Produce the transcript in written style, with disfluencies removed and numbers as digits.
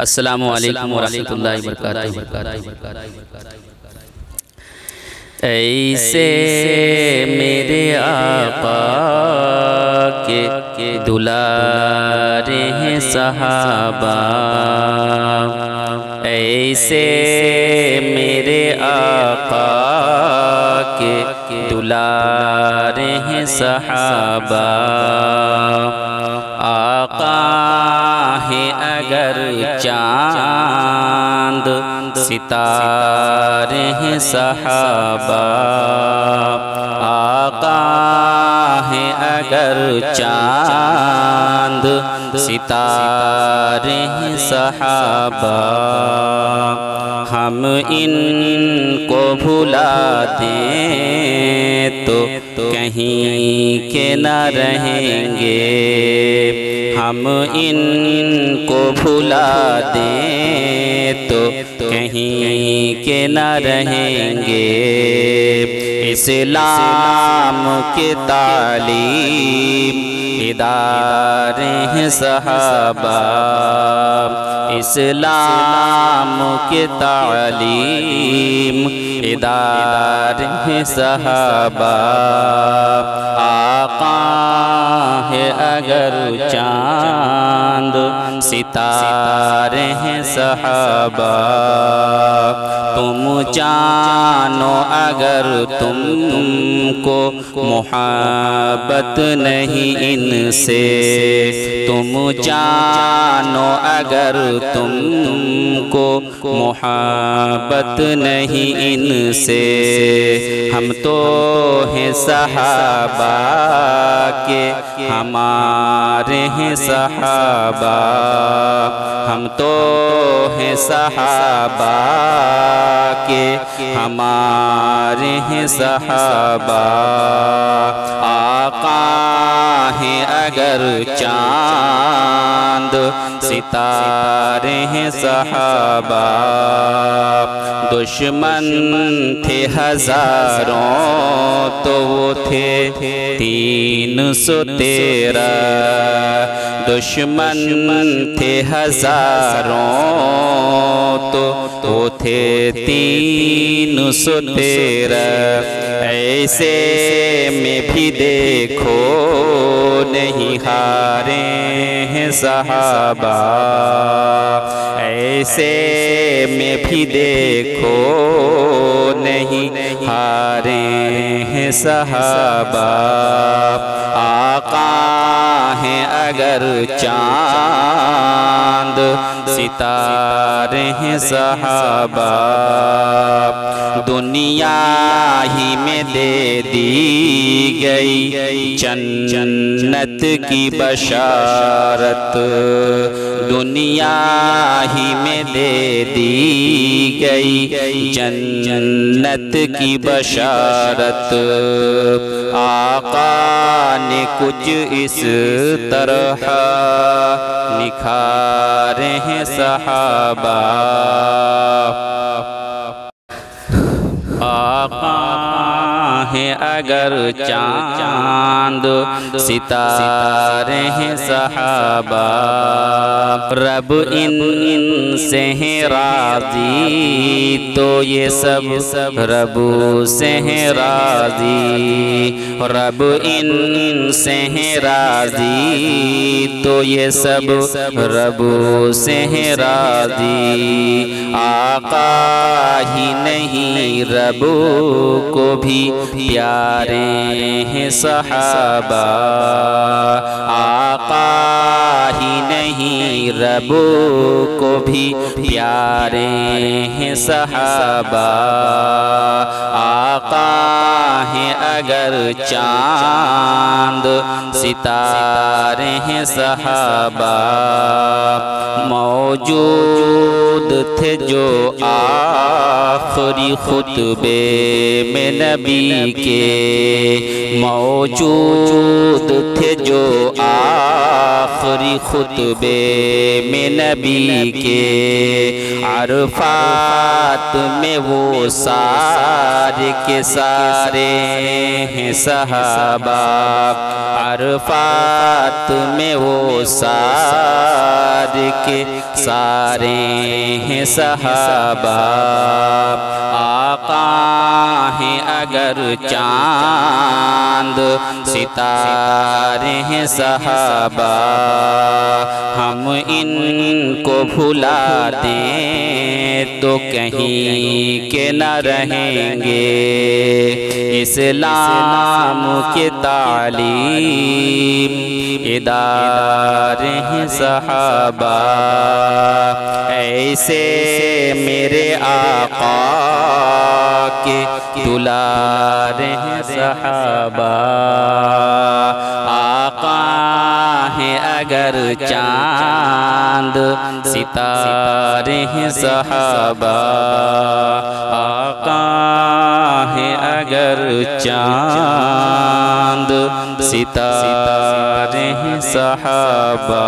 السلام علیکم ورحمۃ اللہ وبرکاتہ۔ ایسے میرے آقا کے دلارے ہیں صحابہ، ایسے میرے آقا کے دلارے ہیں صحابہ، آقا ہے اگر چاند ستارے ہیں صحابہ، آقا ہے اگر چاند ستارے ہیں صحابہ، ہم ان کو بھلا دیں تو کہیں کے نہ رہیں گے، ہم ان کو بھلا دیں تو کہیں کے نہ رہیں گے، اسلام کی تعلیم ادارے ہیں صحابہ، اسلام کی تعلیم ادارے ہیں صحابہ، آقا ہے اگر چاند ستارے ہیں صحابہ، تم جانو اگر تم کو محبت نہیں ان سے، تم جانو اگر تم کو محبت نہیں ان سے، ہم تو ہیں صحابہ کے ہمارے ہیں صحابہ، ہم تو ہیں صحابہ کے ہمارے ہیں صحابہ، آقا ہیں اگر چاند ستارے ہیں صحابہ، دشمن تھے ہزاروں تو وہ تھے 313، دشمن تھے ہزاروں تو وہ تھے 313، ایسے میں بھی دیکھو نہیں ہارے ہیں صحابہ، ایسے میں بھی دیکھو نہیں ہارے ہیں صحابہ، آقا ہیں اگر چاند ستارے ہیں صحابہ، دنیا ہی میں دے دی گئی جنت کی بشارت، دنیا ہی میں دے دی گئی جنت کی بشارت، آقا نے کچھ اس طرح نکھارے ہیں صحابہ، آقا ہیں اگر چاند ستارے ہیں صحابہ، رب ان سے ہیں راضی تو یہ سب رب سے ہیں راضی، رب ان سے ہیں راضی تو یہ سب رب سے ہیں راضی، آقا ہی نہیں رب کو بھی پیارے ہیں صحابہ، آقا ہی نہیں رب کو بھی پیارے ہیں صحابہ، آقا ہیں اگر چاند ستارے ہیں صحابہ، موجود تھے جو آخری خطبے میں نبی کے، موجود تھے جو آخری آخری خطبے میں نبی کے، عرفات میں وہ سارے کے سارے ہیں صحابہ، عرفات میں وہ سارے کے سارے ہیں صحابہ، آقا ہیں اگر چاند ستارے ہیں صحابہ، ہم ان کو بھلا دیں تو کہیں کے نہ رہیں گے، اسلام کی تعلیم ادارے ہیں صحابہ، ایسے میرے آقا کے دلارے ہیں صحابہ، آقا ہیں اگر چاند ستارے ہیں صحابہ، آقا ہیں اگر چاند ستارے ہیں صحابہ۔